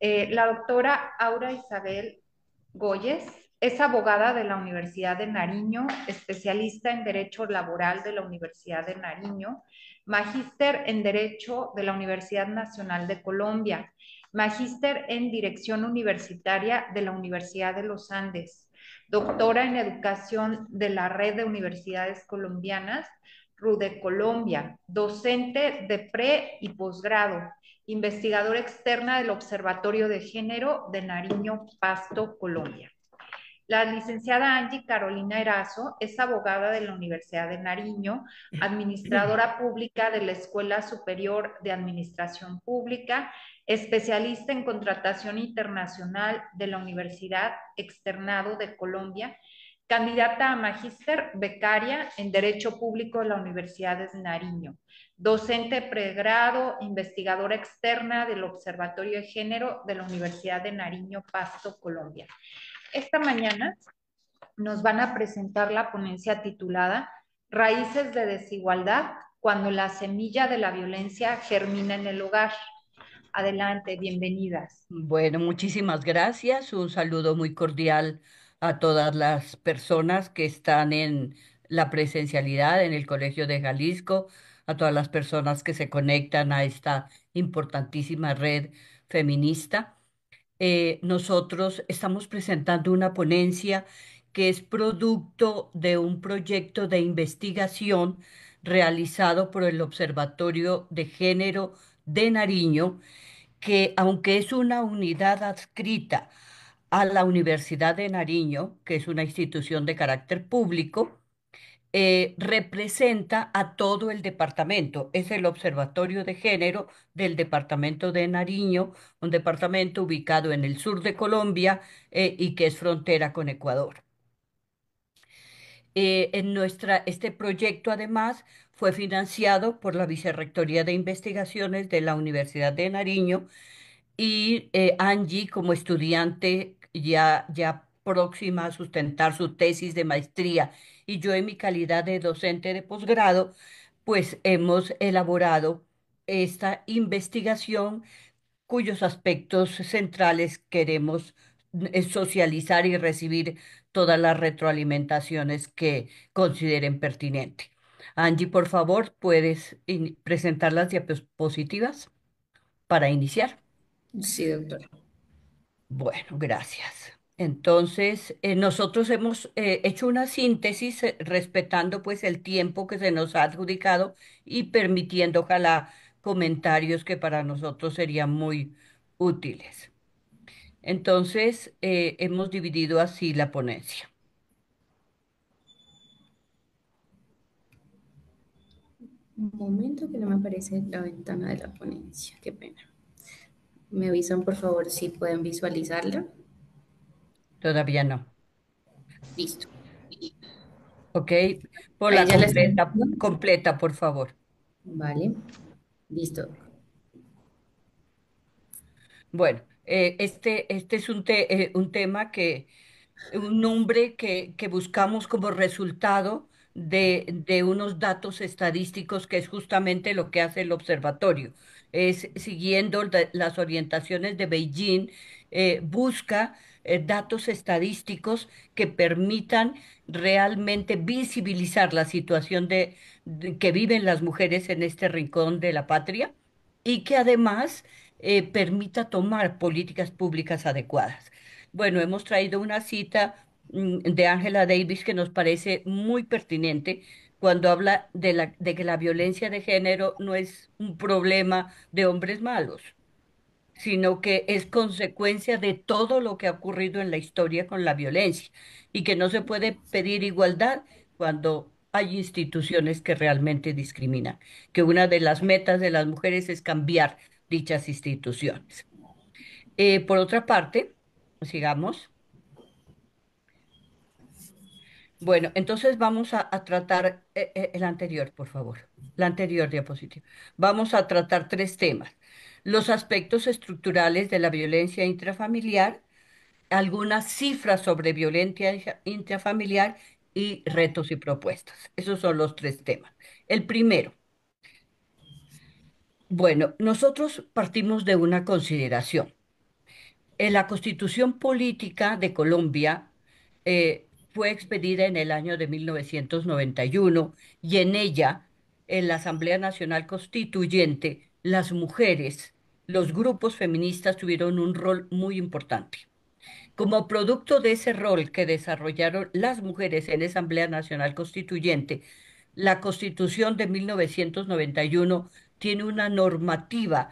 La doctora Aura Isabel Goyes es abogada de la Universidad de Nariño, especialista en Derecho Laboral de la Universidad de Nariño, magíster en Derecho de la Universidad Nacional de Colombia, magíster en Dirección Universitaria de la Universidad de los Andes, doctora en Educación de la Red de Universidades Colombianas, RUDE Colombia, docente de pre y posgrado, investigadora externa del Observatorio de Género de Nariño, Pasto, Colombia. La licenciada Angie Carolina Erazo es abogada de la Universidad de Nariño, administradora pública de la Escuela Superior de Administración Pública, especialista en contratación internacional de la Universidad Externado de Colombia, candidata a magíster becaria en Derecho Público de la Universidad de Nariño, docente pregrado, investigadora externa del Observatorio de Género de la Universidad de Nariño, Pasto, Colombia. Esta mañana nos van a presentar la ponencia titulada Raíces de desigualdad cuando la semilla de la violencia germina en el hogar. Adelante, bienvenidas. Bueno, muchísimas gracias. Un saludo muy cordial a todas las personas que están en la presencialidad en el Colegio de Jalisco, a todas las personas que se conectan a esta importantísima red feminista. Nosotros estamos presentando una ponencia que es producto de un proyecto de investigación realizado por el Observatorio de Género de Nariño, que aunque es una unidad adscrita a la Universidad de Nariño, que es una institución de carácter público, representa a todo el departamento. Es el Observatorio de Género del departamento de Nariño, un departamento ubicado en el sur de Colombia, y que es frontera con Ecuador. Este proyecto además fue financiado por la Vicerrectoría de Investigaciones de la Universidad de Nariño y Angie, como estudiante ya próxima a sustentar su tesis de maestría, y yo en mi calidad de docente de posgrado, pues hemos elaborado esta investigación cuyos aspectos centrales queremos socializar y recibir todas las retroalimentaciones que consideren pertinente. Angie, por favor, ¿puedes presentar las diapositivas para iniciar? Sí, doctora. Bueno, gracias. Entonces, nosotros hemos hecho una síntesis, respetando pues el tiempo que se nos ha adjudicado y permitiendo, ojalá, comentarios que para nosotros serían muy útiles. Entonces, hemos dividido así la ponencia. Un momento que no me aparece la ventana de la ponencia. Qué pena. Me avisan, por favor, si pueden visualizarla. Todavía no. Listo. ¿Ok? Por Ahí la ya la están completa, viendo. completa, por favor. Vale. Listo. Bueno, este es un tema un nombre que buscamos como resultado de unos datos estadísticos, que es justamente lo que hace el observatorio. Es siguiendo las orientaciones de Beijing, busca datos estadísticos que permitan realmente visibilizar la situación que viven las mujeres en este rincón de la patria, y que además permita tomar políticas públicas adecuadas. Bueno, hemos traído una cita de Angela Davis que nos parece muy pertinente cuando habla de que la violencia de género no es un problema de hombres malos, sino que es consecuencia de todo lo que ha ocurrido en la historia con la violencia, y que no se puede pedir igualdad cuando hay instituciones que realmente discriminan, que una de las metas de las mujeres es cambiar dichas instituciones. Por otra parte, sigamos. Bueno, entonces vamos a tratar el anterior, por favor, la anterior diapositiva. Vamos a tratar tres temas: los aspectos estructurales de la violencia intrafamiliar, algunas cifras sobre violencia intrafamiliar y retos y propuestas. Esos son los tres temas. El primero, bueno, nosotros partimos de una consideración. La Constitución Política de Colombia fue expedida en el año de 1991 y en ella, en la Asamblea Nacional Constituyente, las mujeres, los grupos feministas tuvieron un rol muy importante. Como producto de ese rol que desarrollaron las mujeres en la Asamblea Nacional Constituyente, la Constitución de 1991 tiene una normativa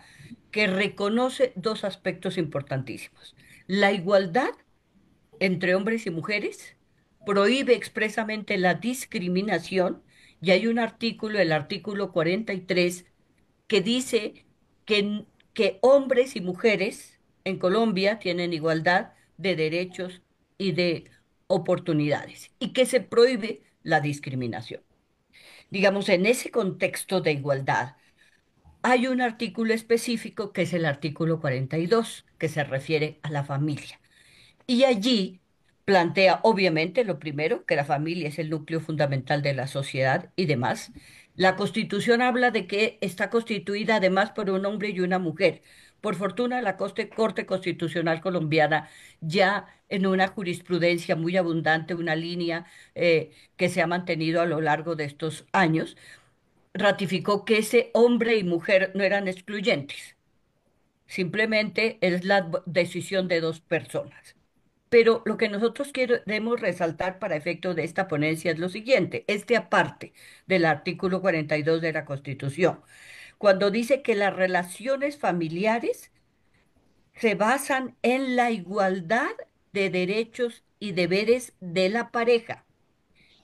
que reconoce dos aspectos importantísimos. La igualdad entre hombres y mujeres, prohíbe expresamente la discriminación y hay un artículo, el artículo 43, que dice que hombres y mujeres en Colombia tienen igualdad de derechos y de oportunidades y que se prohíbe la discriminación. Digamos, en ese contexto de igualdad, hay un artículo específico que es el artículo 42, que se refiere a la familia. Y allí plantea, obviamente, lo primero, que la familia es el núcleo fundamental de la sociedad y demás. La Constitución habla de que está constituida además por un hombre y una mujer. Por fortuna, la Corte Constitucional colombiana, ya en una jurisprudencia muy abundante, una línea que se ha mantenido a lo largo de estos años, ratificó que ese hombre y mujer no eran excluyentes. Simplemente es la decisión de dos personas. Pero lo que nosotros queremos resaltar para efecto de esta ponencia es lo siguiente, este aparte del artículo 42 de la Constitución, cuando dice que las relaciones familiares se basan en la igualdad de derechos y deberes de la pareja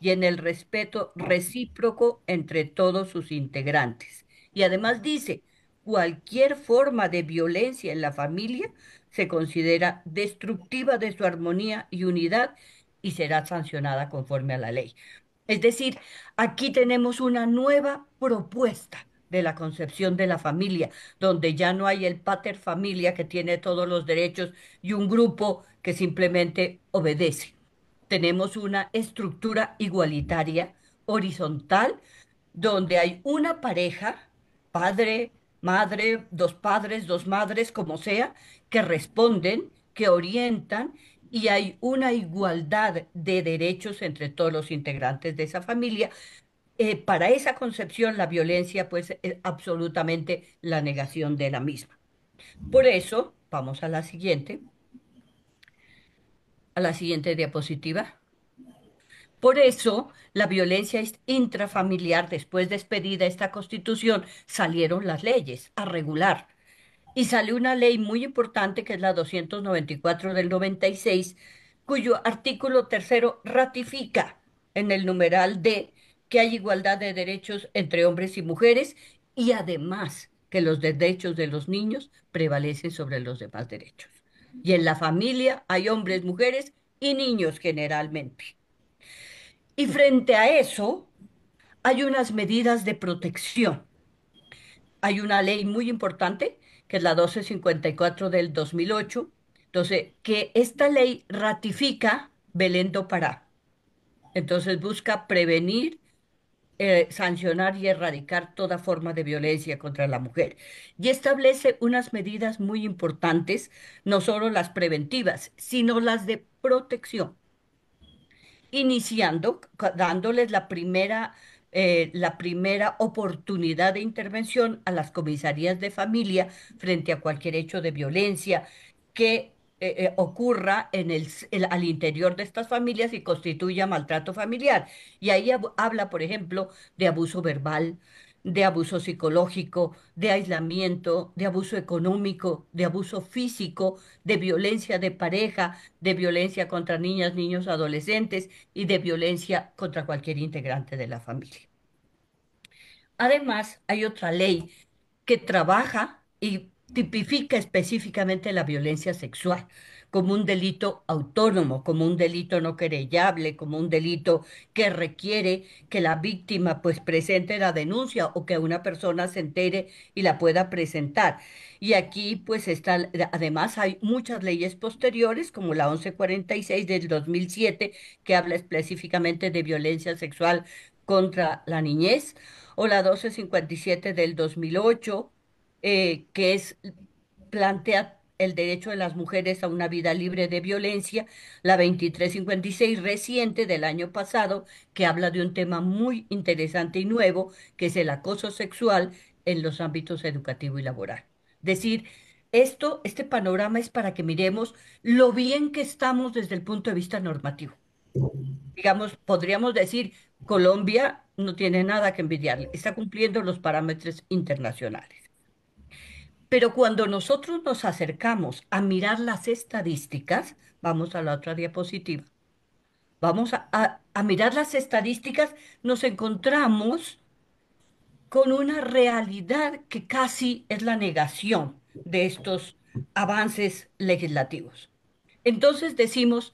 y en el respeto recíproco entre todos sus integrantes. Y además dice, cualquier forma de violencia en la familia se considera destructiva de su armonía y unidad y será sancionada conforme a la ley. Es decir, aquí tenemos una nueva propuesta de la concepción de la familia, donde ya no hay el pater familia que tiene todos los derechos y un grupo que simplemente obedece. Tenemos una estructura igualitaria, horizontal, donde hay una pareja, padre, madre, dos padres, dos madres, como sea, que responden, que orientan, y hay una igualdad de derechos entre todos los integrantes de esa familia. Para esa concepción, la violencia, pues, es absolutamente la negación de la misma. Por eso, vamos a la siguiente diapositiva. Por eso, la violencia intrafamiliar, después de expedida esta constitución, salieron las leyes a regular. Y salió una ley muy importante que es la 294 del 96, cuyo artículo tercero ratifica en el numeral D que hay igualdad de derechos entre hombres y mujeres y además que los derechos de los niños prevalecen sobre los demás derechos. Y en la familia hay hombres, mujeres y niños generalmente. Y frente a eso, hay unas medidas de protección. Hay una ley muy importante, que es la 1254 del 2008. Entonces, que esta ley ratifica Belén do Pará. Entonces, busca prevenir, sancionar y erradicar toda forma de violencia contra la mujer. Y establece unas medidas muy importantes, no solo las preventivas, sino las de protección iniciando, dándoles la primera oportunidad de intervención a las comisarías de familia frente a cualquier hecho de violencia que ocurra al interior de estas familias y constituya maltrato familiar. Y ahí habla, por ejemplo, de abuso verbal, de abuso psicológico, de aislamiento, de abuso económico, de abuso físico, de violencia de pareja, de violencia contra niñas, niños, adolescentes y de violencia contra cualquier integrante de la familia. Además, hay otra ley que trabaja y tipifica específicamente la violencia sexual como un delito autónomo, como un delito no querellable, como un delito que requiere que la víctima pues presente la denuncia o que una persona se entere y la pueda presentar. Y aquí pues está, además hay muchas leyes posteriores como la 1146 del 2007 que habla específicamente de violencia sexual contra la niñez o la 1257 del 2008 que plantea el derecho de las mujeres a una vida libre de violencia, la 2356 reciente del año pasado, que habla de un tema muy interesante y nuevo, que es el acoso sexual en los ámbitos educativo y laboral. Decir, este panorama es para que miremos lo bien que estamos desde el punto de vista normativo. Digamos, podríamos decir, Colombia no tiene nada que envidiarle, está cumpliendo los parámetros internacionales. Pero cuando nosotros nos acercamos a mirar las estadísticas, vamos a la otra diapositiva, vamos a mirar las estadísticas, nos encontramos con una realidad que casi es la negación de estos avances legislativos. Entonces decimos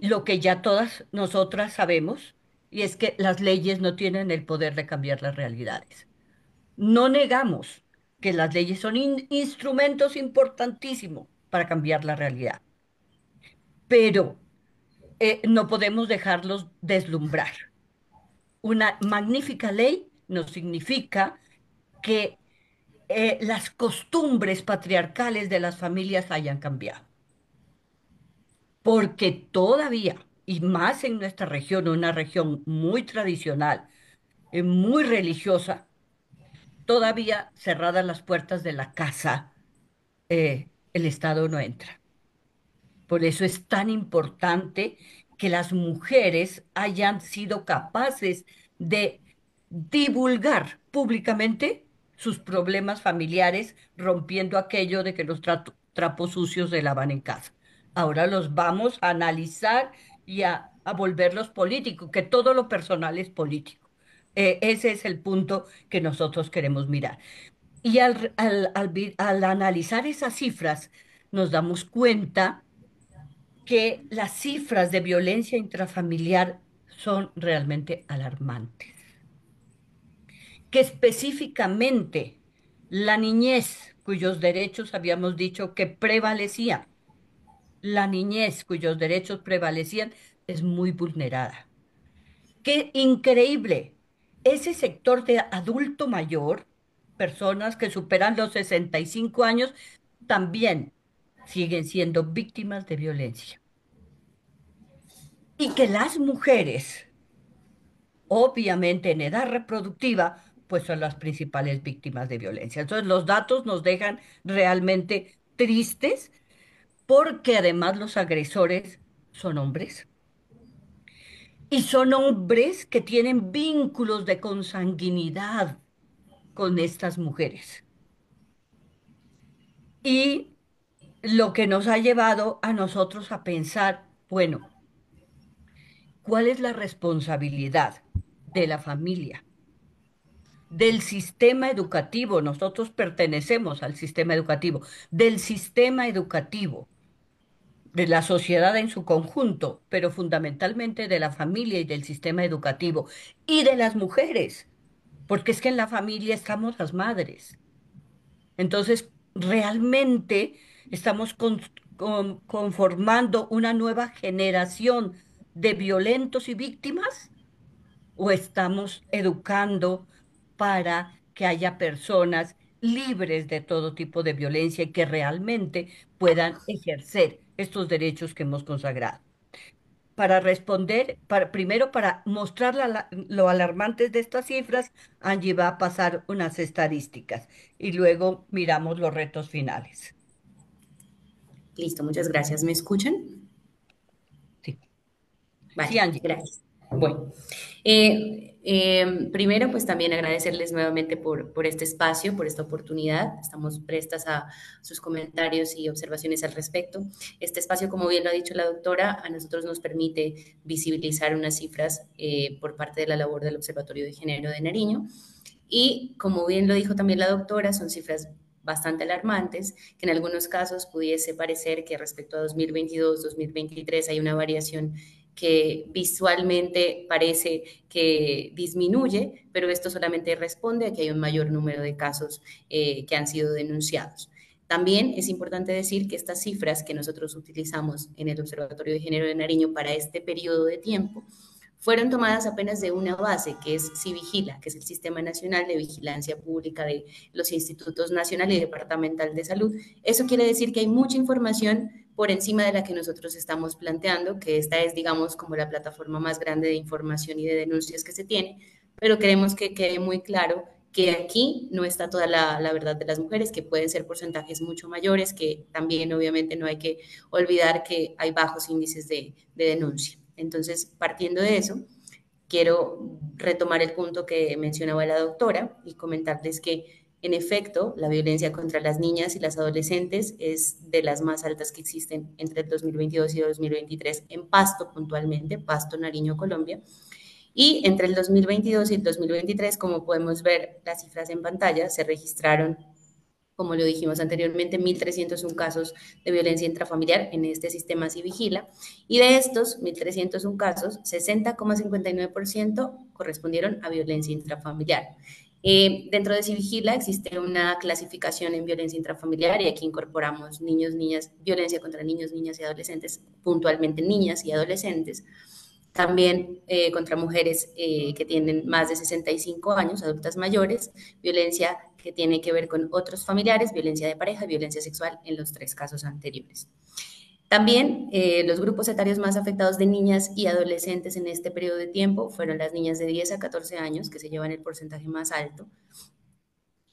lo que ya todas nosotras sabemos, y es que las leyes no tienen el poder de cambiar las realidades. No negamos que las leyes son instrumentos importantísimos para cambiar la realidad, pero no podemos dejarlos deslumbrar. Una magnífica ley no significa que las costumbres patriarcales de las familias hayan cambiado, porque todavía, y más en nuestra región, una región muy tradicional, muy religiosa, todavía cerradas las puertas de la casa, el Estado no entra. Por eso es tan importante que las mujeres hayan sido capaces de divulgar públicamente sus problemas familiares, rompiendo aquello de que los trapos sucios se lavan en casa. Ahora los vamos a analizar y a volverlos políticos, que todo lo personal es político. Ese es el punto que nosotros queremos mirar. Y al analizar esas cifras, nos damos cuenta que las cifras de violencia intrafamiliar son realmente alarmantes, que específicamente la niñez, cuyos derechos habíamos dicho que prevalecían, la niñez cuyos derechos prevalecían, es muy vulnerada. Qué increíble. Ese sector de adulto mayor, personas que superan los 65 años, también siguen siendo víctimas de violencia. Y que las mujeres, obviamente en edad reproductiva, pues son las principales víctimas de violencia. Entonces, los datos nos dejan realmente tristes porque además los agresores son hombres. Y son hombres que tienen vínculos de consanguinidad con estas mujeres. Y lo que nos ha llevado a nosotros a pensar, bueno, ¿cuál es la responsabilidad de la familia, del sistema educativo? Nosotros pertenecemos al sistema educativo, del sistema educativo, de la sociedad en su conjunto, pero fundamentalmente de la familia y del sistema educativo y de las mujeres, porque es que en la familia estamos las madres. Entonces, realmente estamos conformando una nueva generación de violentos y víctimas, o estamos educando para que haya personas libres de todo tipo de violencia y que realmente puedan ejercer estos derechos que hemos consagrado. Para responder, primero para mostrar lo alarmantes de estas cifras, Angie va a pasar unas estadísticas y luego miramos los retos finales. Listo, muchas gracias. ¿Me escuchan? Sí, Vale, sí, Angie. gracias. Bueno, primero pues también agradecerles nuevamente por este espacio, por esta oportunidad. Estamos prestas a sus comentarios y observaciones al respecto. Este espacio, como bien lo ha dicho la doctora, a nosotros nos permite visibilizar unas cifras por parte de la labor del Observatorio de Género de Nariño. Y como bien lo dijo también la doctora, son cifras bastante alarmantes, que en algunos casos pudiese parecer que respecto a 2022, 2023 hay una variación que visualmente parece que disminuye, pero esto solamente responde a que hay un mayor número de casos que han sido denunciados. También es importante decir que estas cifras que nosotros utilizamos en el Observatorio de Género de Nariño para este periodo de tiempo fueron tomadas apenas de una base, que es Civigila, que es el Sistema Nacional de Vigilancia Pública de los Institutos Nacional y Departamental de Salud. Eso quiere decir que hay mucha información por encima de la que nosotros estamos planteando, que esta es, digamos, como la plataforma más grande de información y de denuncias que se tiene, pero queremos que quede muy claro que aquí no está toda la verdad de las mujeres, que pueden ser porcentajes mucho mayores, que también obviamente no hay que olvidar que hay bajos índices de denuncia. Entonces, partiendo de eso, quiero retomar el punto que mencionaba la doctora y comentarles que, en efecto, la violencia contra las niñas y las adolescentes es de las más altas que existen entre el 2022 y 2023 en Pasto, puntualmente, Pasto, Nariño, Colombia. Y entre el 2022 y el 2023, como podemos ver las cifras en pantalla, se registraron, como lo dijimos anteriormente, 1.301 casos de violencia intrafamiliar en este sistema Civigila, y de estos 1.301 casos, 60,59% correspondieron a violencia intrafamiliar. Dentro de Civigila existe una clasificación en violencia intrafamiliar y aquí incorporamos niños, niñas, violencia contra niños, niñas y adolescentes, puntualmente niñas y adolescentes, también contra mujeres que tienen más de 65 años, adultas mayores, violencia que tiene que ver con otros familiares, violencia de pareja y violencia sexual en los 3 casos anteriores. También los grupos etarios más afectados de niñas y adolescentes en este periodo de tiempo fueron las niñas de 10 a 14 años, que se llevan el porcentaje más alto,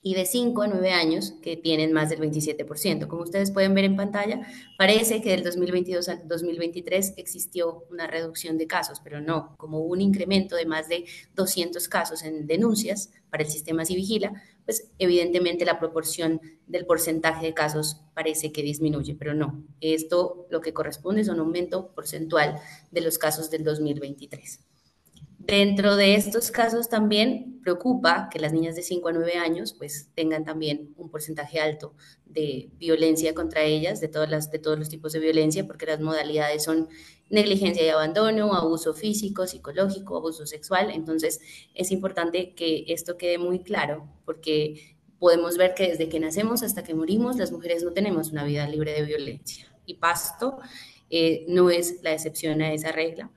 y de 5 a 9 años, que tienen más del 27%. Como ustedes pueden ver en pantalla, parece que del 2022 al 2023 existió una reducción de casos, pero no, como hubo un incremento de más de 200 casos en denuncias para el sistema Civigila, pues evidentemente la proporción del porcentaje de casos parece que disminuye, pero no. Esto lo que corresponde es un aumento porcentual de los casos del 2023. Dentro de estos casos también preocupa que las niñas de 5 a 9 años pues tengan también un porcentaje alto de violencia contra ellas, de todos los tipos de violencia, porque las modalidades son negligencia y abandono, abuso físico, psicológico, abuso sexual. Entonces es importante que esto quede muy claro, porque podemos ver que desde que nacemos hasta que morimos, las mujeres no tenemos una vida libre de violencia. Y Pasto no es la excepción a esa regla.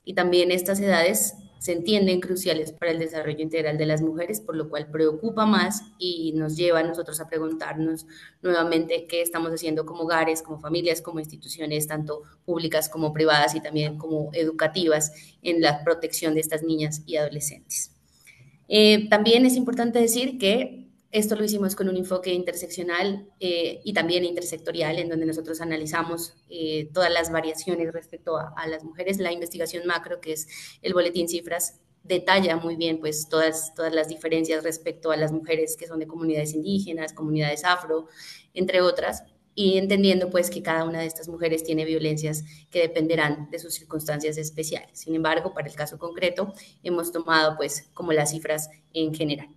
Y también estas edades se entienden cruciales para el desarrollo integral de las mujeres, por lo cual preocupa más y nos lleva a nosotros a preguntarnos nuevamente qué estamos haciendo como hogares, como familias, como instituciones, tanto públicas como privadas y también como educativas en la protección de estas niñas y adolescentes. También es importante decir que esto lo hicimos con un enfoque interseccional y también intersectorial, en donde nosotros analizamos todas las variaciones respecto a las mujeres. La investigación macro, que es el boletín Cifras, detalla muy bien pues todas las diferencias respecto a las mujeres que son de comunidades indígenas, comunidades afro, entre otras, y entendiendo pues que cada una de estas mujeres tiene violencias que dependerán de sus circunstancias especiales. Sin embargo, para el caso concreto, hemos tomado pues como las cifras en general.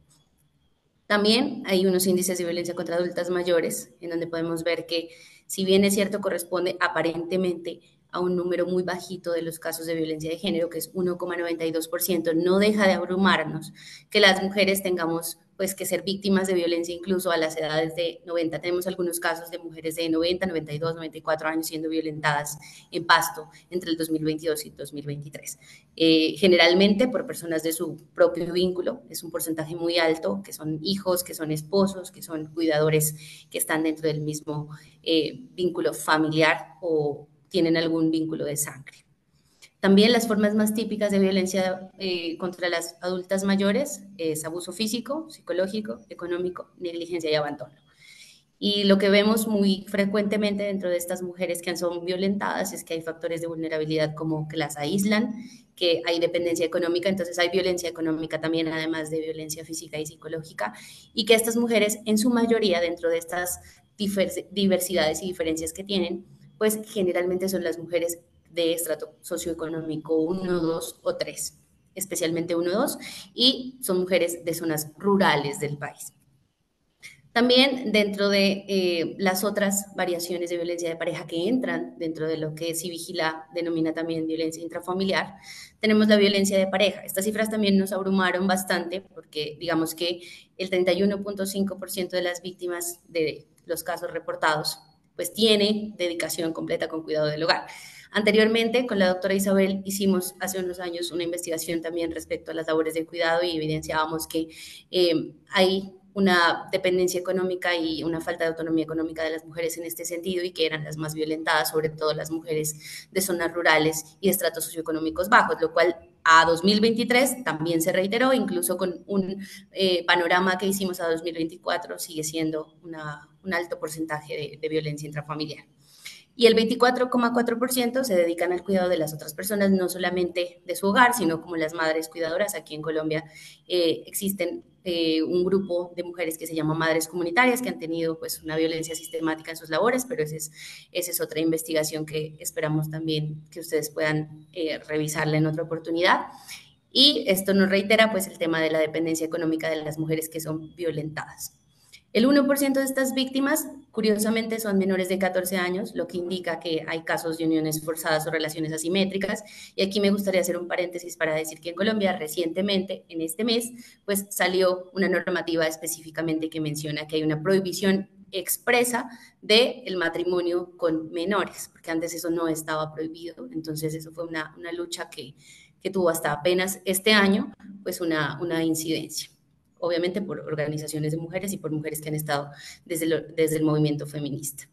También hay unos índices de violencia contra adultas mayores, en donde podemos ver que, si bien es cierto, corresponde aparentemente a un número muy bajito de los casos de violencia de género, que es 1,92%, no deja de abrumarnos que las mujeres tengamos pues que ser víctimas de violencia incluso a las edades de 90. Tenemos algunos casos de mujeres de 90, 92, 94 años siendo violentadas en Pasto entre el 2022 y 2023. Generalmente por personas de su propio vínculo, es un porcentaje muy alto, que son hijos, que son esposos, que son cuidadores que están dentro del mismo vínculo familiar o tienen algún vínculo de sangre. También las formas más típicas de violencia contra las adultas mayores es abuso físico, psicológico, económico, negligencia y abandono. Y lo que vemos muy frecuentemente dentro de estas mujeres que son violentadas es que hay factores de vulnerabilidad como que las aíslan, que hay dependencia económica, entonces hay violencia económica también, además de violencia física y psicológica, y que estas mujeres, en su mayoría, dentro de estas diversidades y diferencias que tienen, pues generalmente son las mujeres de estrato socioeconómico 1, 2 o 3, especialmente 1, 2, y son mujeres de zonas rurales del país. También dentro de las otras variaciones de violencia de pareja que entran dentro de lo que Civigila denomina también violencia intrafamiliar, tenemos la violencia de pareja. Estas cifras también nos abrumaron bastante porque digamos que el 31,5% de las víctimas de los casos reportados pues tiene dedicación completa con cuidado del hogar. Anteriormente, con la doctora Isabel, hicimos hace unos años una investigación también respecto a las labores de cuidado y evidenciábamos que hay una dependencia económica y una falta de autonomía económica de las mujeres en este sentido y que eran las más violentadas, sobre todo las mujeres de zonas rurales y de estratos socioeconómicos bajos, lo cual a 2023 también se reiteró, incluso con un panorama que hicimos a 2024 sigue siendo un alto porcentaje de violencia intrafamiliar. Y el 24,4% se dedican al cuidado de las otras personas, no solamente de su hogar, sino como las madres cuidadoras. Aquí en Colombia existen un grupo de mujeres que se llama madres comunitarias que han tenido pues una violencia sistemática en sus labores, pero esa es otra investigación que esperamos también que ustedes puedan revisarla en otra oportunidad. Y esto nos reitera pues el tema de la dependencia económica de las mujeres que son violentadas. El 1% de estas víctimas, curiosamente, son menores de 14 años, lo que indica que hay casos de uniones forzadas o relaciones asimétricas. Y aquí me gustaría hacer un paréntesis para decir que en Colombia recientemente, en este mes, pues salió una normativa específicamente que menciona que hay una prohibición expresa del matrimonio con menores, porque antes eso no estaba prohibido. Entonces eso fue una lucha que tuvo hasta apenas este año, pues una incidencia, obviamente por organizaciones de mujeres y por mujeres que han estado desde el movimiento feminista.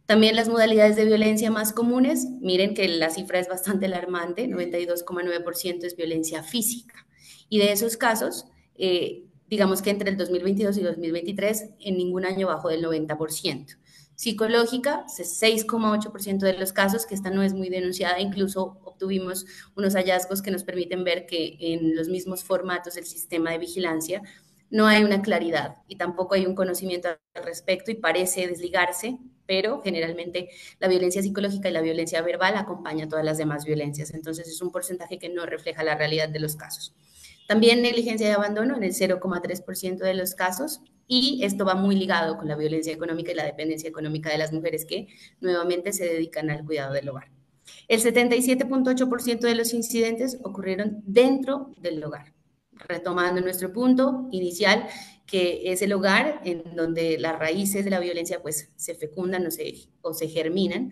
También las modalidades de violencia más comunes, miren que la cifra es bastante alarmante, 92,9% es violencia física. Y de esos casos, digamos que entre el 2022 y 2023, en ningún año bajó del 90%. Psicológica, 6,8% de los casos, que esta no es muy denunciada, incluso obtuvimos unos hallazgos que nos permiten ver que en los mismos formatos del sistema de vigilancia no hay una claridad y tampoco hay un conocimiento al respecto y parece desligarse, pero generalmente la violencia psicológica y la violencia verbal acompañan todas las demás violencias, entonces es un porcentaje que no refleja la realidad de los casos. También negligencia y abandono en el 0,3% de los casos, y esto va muy ligado con la violencia económica y la dependencia económica de las mujeres que nuevamente se dedican al cuidado del hogar. El 77,8% de los incidentes ocurrieron dentro del hogar, retomando nuestro punto inicial, que es el hogar en donde las raíces de la violencia pues se fecundan o se germinan,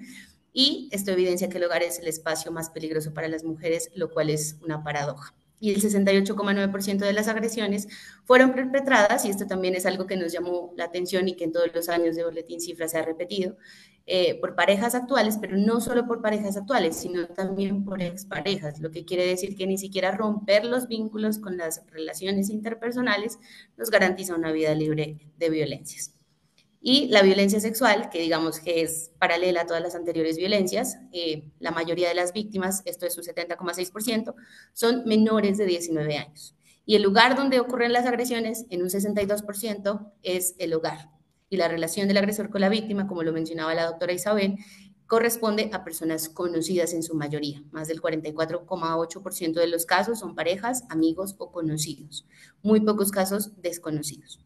y esto evidencia que el hogar es el espacio más peligroso para las mujeres, lo cual es una paradoja. Y el 68,9% de las agresiones fueron perpetradas, y esto también es algo que nos llamó la atención y que en todos los años de Boletín Cifra se ha repetido, por parejas actuales, pero no solo por parejas actuales, sino también por exparejas, lo que quiere decir que ni siquiera romper los vínculos con las relaciones interpersonales nos garantiza una vida libre de violencias. Y la violencia sexual, que digamos que es paralela a todas las anteriores violencias, la mayoría de las víctimas, esto es un 70,6%, son menores de 19 años. Y el lugar donde ocurren las agresiones, en un 62%, es el hogar. Y la relación del agresor con la víctima, como lo mencionaba la doctora Isabel, corresponde a personas conocidas en su mayoría. Más del 44,8% de los casos son parejas, amigos o conocidos. Muy pocos casos desconocidos.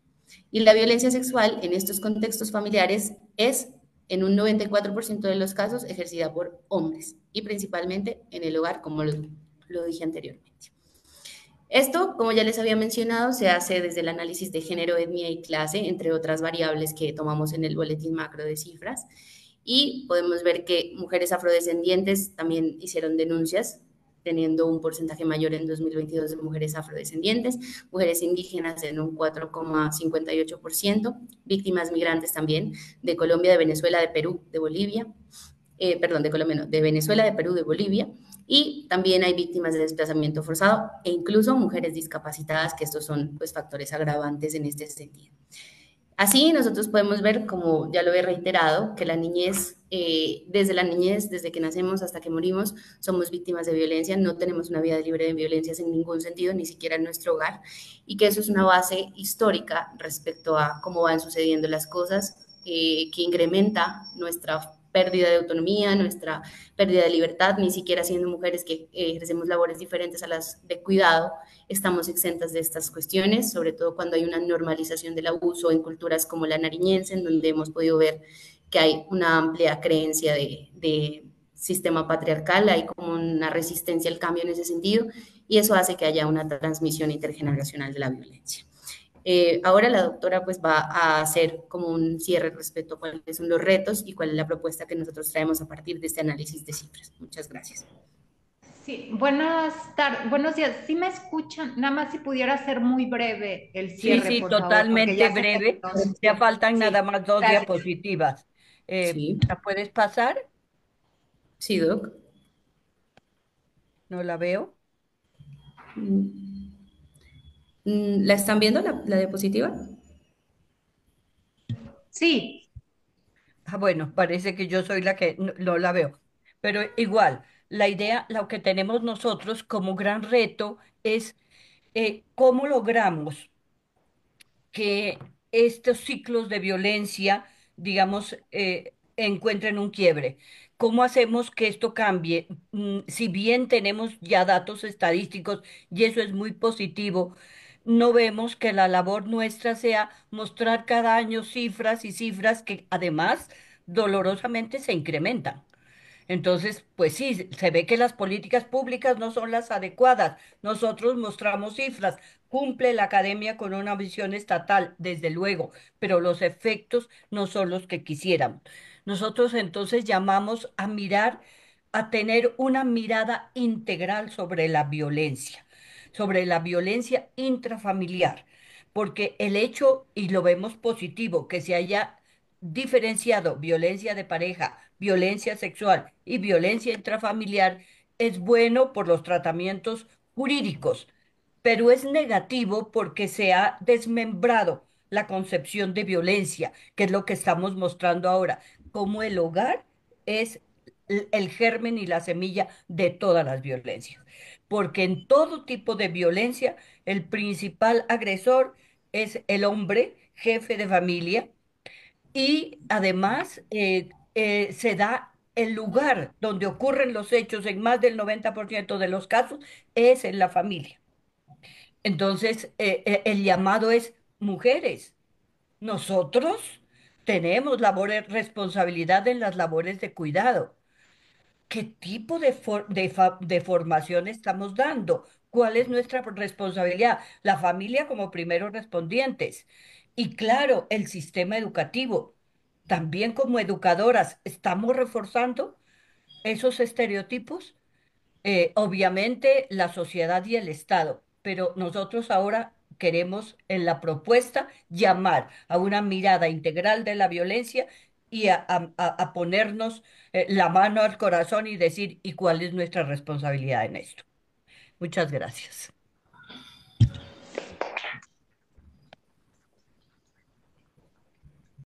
Y la violencia sexual en estos contextos familiares es, en un 94% de los casos, ejercida por hombres y principalmente en el hogar, como lo dije anteriormente. Esto, como ya les había mencionado, se hace desde el análisis de género, etnia y clase, entre otras variables que tomamos en el boletín macro de cifras. Y podemos ver que mujeres afrodescendientes también hicieron denuncias, teniendo un porcentaje mayor en 2022 de mujeres afrodescendientes, mujeres indígenas en un 4,58%, víctimas migrantes también de Colombia, de Venezuela, de Perú, de Bolivia, de Colombia, no, de Venezuela, de Perú, de Bolivia, y también hay víctimas de desplazamiento forzado e incluso mujeres discapacitadas, que estos son pues factores agravantes en este sentido. Así nosotros podemos ver, como ya lo he reiterado, que la niñez, desde que nacemos hasta que morimos, somos víctimas de violencia, no tenemos una vida libre de violencias en ningún sentido, ni siquiera en nuestro hogar, y que eso es una base histórica respecto a cómo van sucediendo las cosas, que incrementa nuestra pérdida de autonomía, nuestra pérdida de libertad, ni siquiera siendo mujeres que ejercemos labores diferentes a las de cuidado, estamos exentas de estas cuestiones, sobre todo cuando hay una normalización del abuso en culturas como la nariñense, en donde hemos podido ver que hay una amplia creencia de sistema patriarcal, hay como una resistencia al cambio en ese sentido, y eso hace que haya una transmisión intergeneracional de la violencia. Ahora la doctora pues va a hacer como un cierre respecto a cuáles son los retos y cuál es la propuesta que nosotros traemos a partir de este análisis de cifras. Muchas gracias. Sí, buenas tardes, buenos días. ¿Sí me escuchan? Nada más si pudiera ser muy breve el Sí, cierre, sí, por favor, porque totalmente ya sé que breve. no nos Ya tiempo. faltan nada Sí, más dos gracias. diapositivas. Sí, ¿La puedes pasar? sí, Doc. No la veo. ¿La están viendo la diapositiva? Sí, Ah, bueno, parece que yo soy la que no la veo. Pero igual, la idea, lo que tenemos nosotros como gran reto es cómo logramos que estos ciclos de violencia, digamos, encuentren un quiebre. ¿Cómo hacemos que esto cambie? Si bien tenemos ya datos estadísticos y eso es muy positivo, no vemos que la labor nuestra sea mostrar cada año cifras y cifras que además dolorosamente se incrementan. Entonces, pues sí, se ve que las políticas públicas no son las adecuadas. Nosotros mostramos cifras, cumple la academia con una visión estatal, desde luego, pero los efectos no son los que quisiéramos. Nosotros entonces llamamos a mirar, a tener una mirada integral sobre la violencia intrafamiliar, porque el hecho, y lo vemos positivo, que se haya diferenciado violencia de pareja, violencia sexual y violencia intrafamiliar es bueno por los tratamientos jurídicos, pero es negativo porque se ha desmembrado la concepción de violencia, que es lo que estamos mostrando ahora, como el hogar es el germen y la semilla de todas las violencias, porque en todo tipo de violencia el principal agresor es el hombre, jefe de familia, y además se da el lugar donde ocurren los hechos en más del 90% de los casos es en la familia. Entonces, el llamado es mujeres. Nosotros tenemos labores, responsabilidad en las labores de cuidado. ¿Qué tipo de formación estamos dando? ¿Cuál es nuestra responsabilidad? La familia como primeros respondientes. Y claro, el sistema educativo. También como educadoras, ¿estamos reforzando esos estereotipos? Obviamente la sociedad y el Estado, pero nosotros ahora queremos en la propuesta llamar a una mirada integral de la violencia y a ponernos la mano al corazón y decir, ¿y cuál es nuestra responsabilidad en esto? Muchas gracias.